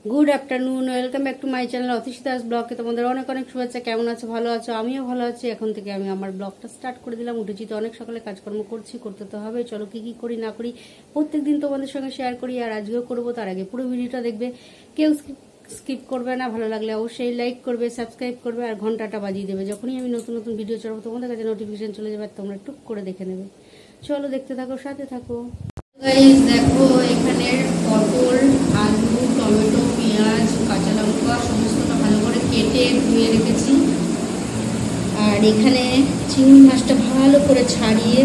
Good afternoon, welcome back to my channel Atishi Das ব্লগে। তোমাদের অনেক অনেক শুভেচ্ছা। কেমন আছো? ভালো আছো? আমিও ভালো আছি। এখন থেকে আমি আমার ব্লগটা স্টার্ট করে দিলাম। উঠেছি তো অনেক সকালে, কাজকর্ম করতে তো হবে। চলো কি কি করি না করি প্রত্যেক দিন তোমাদের সঙ্গে শেয়ার করি, আর আজকেও করবো। তার আগে পুরো ভিডিওটা দেখবে, কেউ স্কিপ করবে না। ভালো লাগলে অবশ্যই লাইক করবে, সাবস্ক্রাইব করবে, আর ঘন্টাটা বাজিয়ে দেবে। যখনই আমি নতুন নতুন ভিডিও ছাড়বো তোমাদের কাছে নোটিফিকেশন চলে যাবে, তোমরা টুক করে দেখে নেবে। চলো দেখতে থাকো, সাথে থাকো। গাইস দেখো, এখানে পটল, আলু, টমেটো, পেঁয়াজ, কাঁচা লঙ্কা সমস্তটা ভালো করে কেটে ধুয়ে রেখেছি। আর এখানে চিংড়ি মাছটা ভালো করে ছাড়িয়ে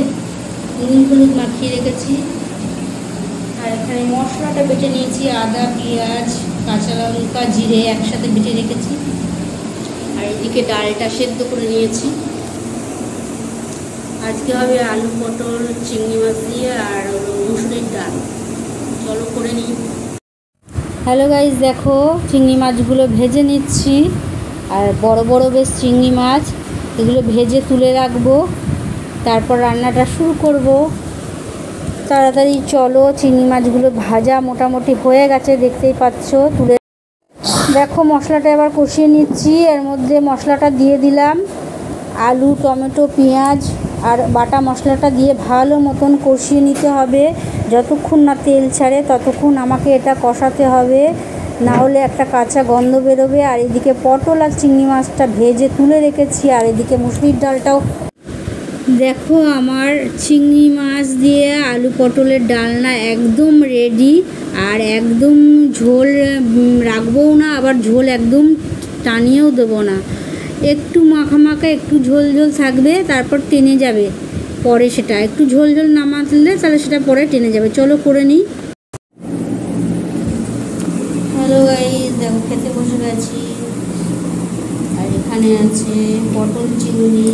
নুন হলুদ মাখিয়ে রেখেছি। আর এখানে মশলাটা বেটে নিয়েছি, আদা, পেঁয়াজ, কাঁচা লঙ্কা, জিরে একসাথে বেটে রেখেছি। আর এদিকে ডালটা সেদ্ধ করে নিয়েছি। আজকে হবে আলু, পটল, চিংড়ি মাছ দিয়ে আর মুসুরির ডাল। চলো করে নিই। হ্যালো গাইস, দেখো চিংড়ি মাছগুলো ভেজে নিচ্ছি। আর বড় বড় বেশ চিংড়ি মাছ, এগুলো ভেজে তুলে রাখবো, তারপর রান্নাটা শুরু করব। তাড়াতাড়ি চলো, চিংড়ি মাছগুলো ভাজা মোটামুটি হয়ে গেছে, দেখতেই পাচ্ছ। তুলে দেখো, মশলাটা এবার কষিয়ে নিচ্ছি। এর মধ্যে মশলাটা দিয়ে দিলাম, আলু, টমেটো, পেঁয়াজ আর বাটা মশলাটা দিয়ে ভালো মতন কষিয়ে নিতে হবে। যতক্ষণ না তেল ছাড়ে ততক্ষণ আমাকে এটা কষাতে হবে, না হলে একটা কাঁচা গন্ধ বেরোবে। আর এদিকে পটল আর চিংড়ি মাছটা ভেজে তুলে রেখেছি। আর এদিকে মুসুরির ডালটাও দেখো, আমার চিংড়ি মাছ দিয়ে আলু পটলের ডালনা একদম রেডি। আর একদম ঝোল রাখবও না, আবার ঝোল একদম টানিয়েও দেবো না। একটু মাখা মাখা, একটু ঝোল ঝোল থাকবে, তারপর টেনে যাবে পরে। সেটা একটু ঝোল ঝোল না মাখলে তাহলে সেটা পরে টেনে যাবে। চলো করে নিই। হ্যালো গাইস, দেখো খেতে বসে গেছি। আর এখানে আছে পটল, চিংড়ি,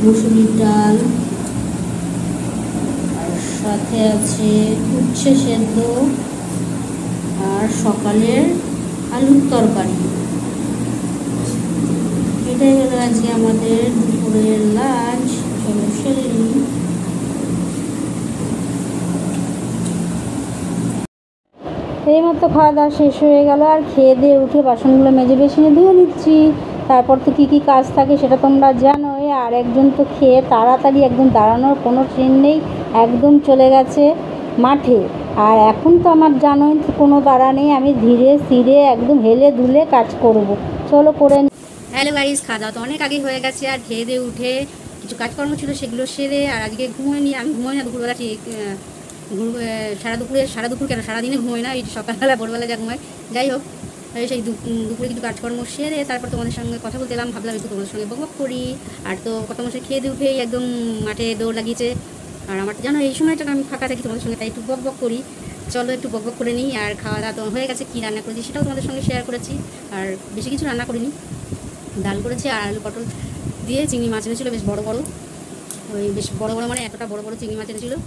মুসুরির ডাল, আর সাথে আছে উচ্ছে সেদ্ধ, আর সকালের আলুর তরকারি। এটাই হলো আজকে আমাদের দুপুরের লাঞ্চ। চলো সেরে নিই। এই মতো খাওয়া দাওয়া শেষ হয়ে গেল। আর খেয়ে দিয়ে উঠে বাসনগুলো মেজে বেসিনে ধুয়ে নিচ্ছি। তারপর তো কী কী কাজ থাকে সেটা তোমরা জানোই। আর একজন তো খেয়ে তাড়াতাড়ি একদম দাঁড়ানোর কোনো ট্রেন নেই, একদম চলে গেছে মাঠে। আর এখন তো আমার জানোই কোনো দাঁড়া নেই, আমি ধীরে স্থিরে একদম হেলে দুলে কাজ করব। চলো করে নিই। হ্যালো গাইস, খাওয়া দাওয়া তো অনেক আগে হয়ে গেছে। আর খেয়ে দিয়ে উঠে কিছু কাজকর্ম ছিল সেগুলো সেরে, আর আজকে ঘুমোয়নি। আমি ঘুমোই না দুপুরবেলা, ঠিক সারা দুপুর কেন, সারাদিনে ঘুমোই না, এই সকালবেলা ভোরবেলা যা ঘুমাই। যাই হোক, সেই দুপুরে কিছু কাজকর্ম সেরে তারপর তোমাদের সঙ্গে কথা বলতে এলাম। ভাবলাম একটু তোমাদের সঙ্গে বকবক করি। আর তো কত মশাই খেয়ে দিয়ে উঠেই একদম মাঠে দৌড় লাগিয়েছে। আর আমার জানো এই সময়টা আমি ফাঁকা থাকি তোমাদের সঙ্গে, তাই একটু বকবক করি। চলো একটু বকবক করে নিই। আর খাওয়া দাওয়া তো হয়ে গেছে, কী রান্না করেছি সেটাও তোমাদের সঙ্গে শেয়ার করেছি। আর বেশি কিছু রান্না করিনি, ডাল করেছি আর আলু পটল দিয়ে চিংড়ি মাছ এনেছিলো বেশ বড় বড়। ওই বেশ বড় বড় মানে এতটা বড় বড় চিংড়ি মাছ এনেছিলো,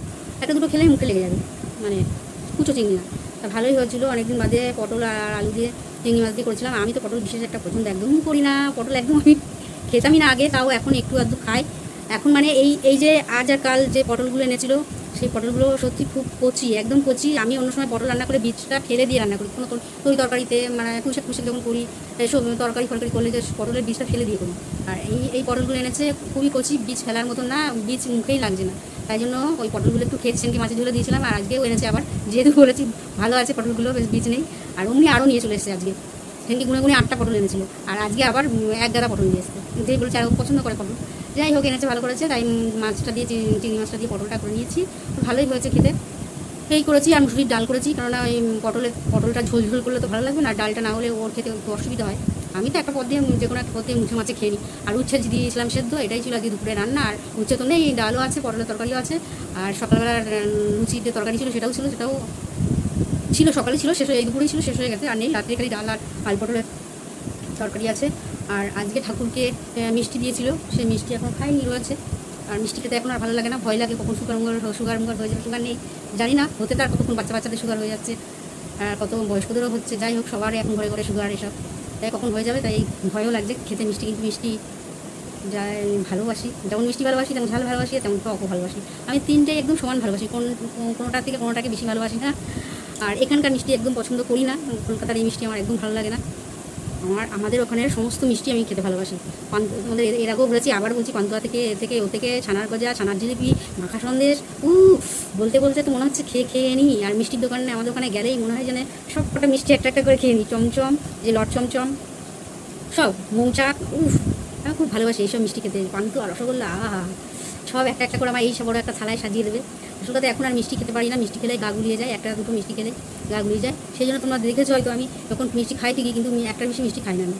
একটা দুটো খেলেই মুখে লেগে যাবে, মানে কুচো চিংড়ি না। তা ভালোই হয়েছিলো। অনেকদিন বাদে পটল আর আলু দিয়ে চিংড়ি মাছ দিয়ে করেছিলাম। আমি তো পটল বিশেষ একটা পছন্দ একদমই করি না, পটল একদম আমি খেতামই না আগে, তাও এখন একটু আধটু খাই। এখন মানে এই যে আজ আর কাল যে পটলগুলো এনেছিলো, সেই পটলগুলো সত্যি খুব কচি, একদম কচি। আমি অন্য সময় পটল রান্না করে বীজটা ফেলে দিয়ে রান্না করি, কোনো তরকারিতে মানে পুষে যখন করি, এইসব তরকারি করলে যে পটলের বীজটা ফেলে দিয়ে করি। আর এই পটলগুলো এনেছে খুবই কচি, বীজ ফেলার মতো না, বীজ মুখেই লাগছে না। তাই জন্য ওই পটলগুলো একটু খেয়েছি, সেনকে মাছের ঝোলে দিয়েছিলাম। আর আজকেও এনেছে আবার, যেহেতু বলেছি ভালো আছে পটলগুলো, বেশ বীজ নেই। আর অমনি আরও নিয়ে চলে এসেছে আজকে। সেনকে গুনে 8টা পটল এনেছিল, আর আজকে আবার 1 গাদা পটল নিয়ে এসেছে। যেই বলেছে আর পছন্দ করে পটল। যাই হোক, এনেছে ভালো করেছে। তাই মাছটা দিয়ে চিংড়ি মাছটা দিয়ে পটলটা করে নিয়েছি, ভালোই হয়েছে খেতে। এই করেছি। আর মুসুরির ডাল করেছি, কেননা ওই পটলটা ঝোল ঝোল করলে তো ভালো লাগবে না, ডালটা না হলে ওর খেতে একটু অসুবিধা হয়। আমি তো একটা পদ দিয়ে যে কোনো একটা পদ দিয়ে মুছে মাছে খেয়ে নিই। আর উচ্ছে দিয়েছিলাম সেদ্ধ, এটাই ছিল আজকে দুপুরে রান্না। আর উচ্ছে তো নেই, ডালও আছে, পটলের তরকারিও আছে। আর সকালবেলা লুচির যে তরকারি ছিল সেটাও ছিল সকালে ছিল, শেষ হয়ে এই দুপুরেই ছিল, শেষ হয়ে গেছে। আর নেই, রাত্রে খালি ডাল আর আলু পটলের তরকারি আছে। আর আজকে ঠাকুরকে মিষ্টি দিয়েছিল, সেই মিষ্টি এখন খাইনি, রয়েছে। আর মিষ্টি খেতে এখন আর ভালো লাগে না, ভয় লাগে কখন সুগার হয়ে যাবে। সুগার নেই জানি না, হতে তার কতক্ষণ বাচ্চাদের সুগার হয়ে যাচ্ছে, আর কত বয়স্কদেরও হচ্ছে। যাই হোক, সবারই এখন ঘরে ঘরে সুগার এসব, তাই কখন হয়ে যাবে, তাই ভয়ও লাগছে খেতে মিষ্টি। কিন্তু মিষ্টি যাই ভালোবাসি, যেমন মিষ্টি ভালোবাসি, তেমন ঝাল ভালোবাসি, তেমন টকও ভালোবাসি। আমি তিনটেই একদম সমান ভালোবাসি, কোনোটার থেকে কোনোটাকে বেশি ভালোবাসি না। আর এখানকার মিষ্টি একদম পছন্দ করি না, কলকাতার এই মিষ্টি আমার একদম ভালো লাগে না। আমাদের ওখানের সমস্ত মিষ্টি আমি খেতে ভালোবাসি। আমাদের এর আগেও বলেছি, আবার বলছি, পান্তুয়া থেকে ও থেকে ছানার গজা, ছানার জিলিপি, মাখা সন্দেশ, বলতে বলতে তো মনে হচ্ছে খেয়ে নিই। আর মিষ্টির দোকানে, আমাদের ওখানে গেলেই মনে হয় যেন সব কটা মিষ্টি একটা একটা করে খেয়ে নিই। চমচম, যে লট চমচম, সব মৌচাক, আমি খুব ভালোবাসি এইসব মিষ্টি খেতে। পান্তুয়া, রসগোল্লা, সব একটা একটা করে আমার এই সব বড় একটা থালায় সাজিয়ে দেবে। আসলে এখন আর মিষ্টি খেতে পারি না, মিষ্টি খেলে গা গুলিয়ে যায়, একটা দুটো মিষ্টি খেলে গা গুলিয়ে যায়। সেই জন্য তোমরা দেখেছো হয়তো আমি যখন মিষ্টি খাই ঠিকই, কিন্তু একটা বেশি মিষ্টি খাই না। আমি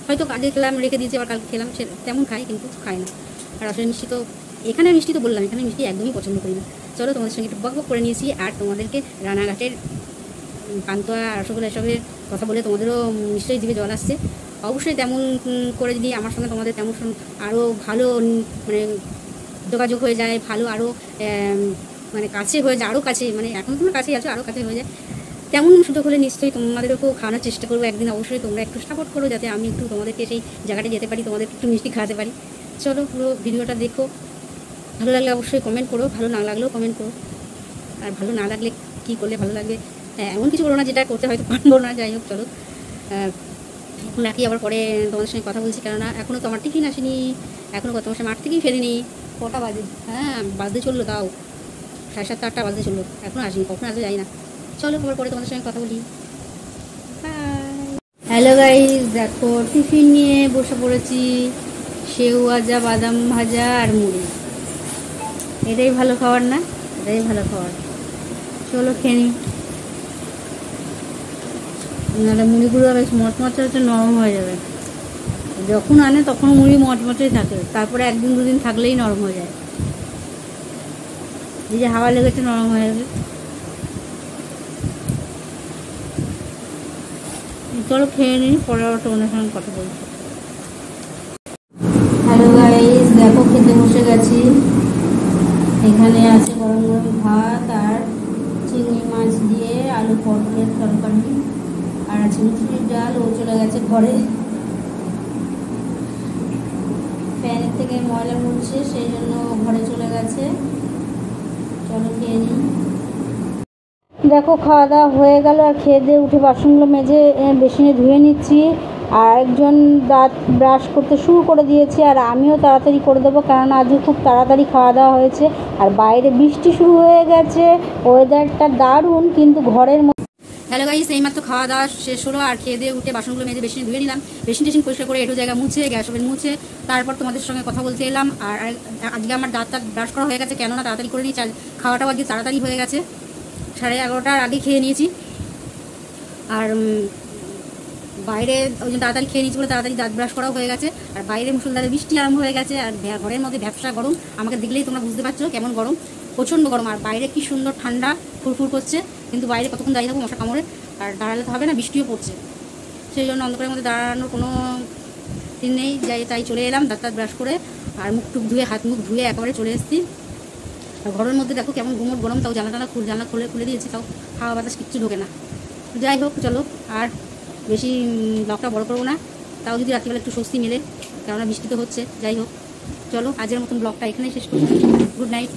হয়তো আগে খেলাম, রেখে দিয়েছি, আবার কালকে খেলাম, সে তেমন খাই, কিন্তু খাই না। আর আসলে মিষ্টি তো, এখানের মিষ্টি তো বললাম, এখানে মিষ্টি একদমই পছন্দ করি না। চলো, তোমাদের সঙ্গে একটু বক করে নিয়েছি, আর তোমাদেরকে রানাঘাটের পান্তুয়া, রসগোল্লা এসবের কথা বলে তোমাদেরও নিশ্চয়ই জিভে জল আসছে। অবশ্যই তেমন করে যদি আমার সঙ্গে তোমাদের তেমন আরও ভালো মানে যোগাযোগ হয়ে যায়, ভালো আরও মানে কাছে হয়ে যায়, আরও কাছে, মানে এখন তোমরা কাছেই আছো, আরও কাছে হয়ে যায়, তেমন সুযোগ হলে নিশ্চয়ই তোমাদেরকেও খাওয়ানোর চেষ্টা করবো একদিন। অবশ্যই তোমরা একটু সাপোর্ট করো, যাতে আমি একটু তোমাদেরকে সেই জায়গাটা যেতে পারি, তোমাদেরকে একটু মিষ্টি খাওয়াতে পারি। চলো, পুরো ভিডিওটা দেখো, ভালো লাগলে অবশ্যই কমেন্ট করো, ভালো না লাগলেও কমেন্ট করো। আর ভালো না লাগলে কী করলে ভালো লাগবে, এমন কিছু করো না যেটা করতে হয়তো পারবো না। যাই হোক, চলো এখন রাখি, আবার পরে তোমাদের সঙ্গে কথা বলছি, কেননা এখনও তো আমার টিফিন আসেনি, এখনও তোমার সঙ্গে মাঠ থেকেই ফেলিনি। কটা বাজে? হ্যাঁ, বাজতে চললো, তাও 7:30 8টা বাজতে চললো, এখনও আসেনি, কখন আসবে যাই না। চলো, আবার পরে তোমাদের সঙ্গে কথা বলি। হ্যালো গাইস, দেখো টিফিন নিয়ে বসে পড়েছি, সেউ ভাজা, বাদাম ভাজা আর মুড়ি। এটাই ভালো খাবার না? এটাই ভালো খাবার। চলো খেয়ে নিই, নাহলে মুড়িগুলো বেশ মচমচে হচ্ছে, নরম হয়ে যাবে। যখন আনে তখন মুড়ি মচমচেই থাকে, তারপরে একদিন দুদিন থাকলেই নরম হয়ে যায়। এই যে হাওয়া লেগেছে, নরম হয়ে যাবে। চলো খেয়ে নিই, পরে আবার তোমাদের সঙ্গে কথা বলছি। হ্যালো গাইস, দেখো খেতে বসে গেছি। এখানে আছে গরম গরম ভাত আর চিংড়ি মাছ দিয়ে আলু পটলের তরকারি, আর আছে মুসুরির ডাল। ও চলে গেছে ঘরে, ফ্যানের থেকে ময়লা মুছছে, সেই জন্য ঘরে চলে গেছে। চলো খেয়ে নিই। দেখো খাওয়া দাওয়া হয়ে গেল, আর খেয়ে দিয়ে উঠে বাসনগুলো মেজে বেসিনে ধুয়ে নিচ্ছি। আর একজন দাঁত ব্রাশ করতে শুরু করে দিয়েছে, আর আমিও তাড়াতাড়ি করে দেবো, কেননা আজকে খুব তাড়াতাড়ি খাওয়া দাওয়া হয়েছে। আর বাইরে বৃষ্টি শুরু হয়ে গেছে, ওয়েদারটা দারুণ, কিন্তু ঘরের হ্যালো গাইস, এইমাত্র খাওয়া দাওয়া শেষ হলো, আর খেয়ে দিয়ে উঠে বাসনগুলো মেজে বেসিনে ধুয়ে নিলাম। বেসিন টেসিন পরিষ্কার করে একটু জায়গা মুছে, গ্যাস ওভেন মুছে, তারপর তোমাদের সঙ্গে কথা বলতে এলাম। আর আজকে আমার দাঁত ব্রাশ করা হয়ে গেছে, কেননা তাড়াতাড়ি করে নিয়েছি, খাওয়াটাও আজকে তাড়াতাড়ি হয়ে গেছে, 11:30টার আগে খেয়ে নিয়েছি। আর বাইরে ওই জন্য তাড়াতাড়ি খেয়ে নিয়েছি বলে তাড়াতাড়ি দাঁত ব্রাশ করাও হয়ে গেছে। আর বাইরে মুষলধারে বৃষ্টি আরম্ভ হয়ে গেছে, আর ঘরের মধ্যে ভ্যাপসা গরম। আমাকে দেখলেই তোমরা বুঝতে পারছো কেমন গরম, প্রচণ্ড গরম। আর বাইরে কি সুন্দর ঠান্ডা, ফুরফুর করছে, কিন্তু বাইরে কতক্ষণ দাঁড়িয়ে থাকবো মশা কামড়ে, আর দাঁড়ালে তো হবে না, বৃষ্টিও পড়ছে। সেই জন্য অন্ধকারের মধ্যে দাঁড়ানোর কোনো দিন নেই, তাই চলে এলাম দাঁত ব্রাশ করে, আর মুখ টুক ধুয়ে, হাত মুখ ধুয়ে একেবারে চলে এসেছি। আর ঘরের মধ্যে দেখো কেমন গুমোট গরম, তাও জানলা খুলে দিয়েছি, তাও হাওয়া বাতাস কিচ্ছু ঢোকে না। যাই হোক, চলো আর বেশি ব্লগটা বড় করবো না, তাও যদি রাত্রিবেলা একটু স্বস্তি মেলে, কেননা বৃষ্টি তো হচ্ছে। যাই হোক, চলো আজকের মতন ব্লগটা এখানেই শেষ করছি। Good night.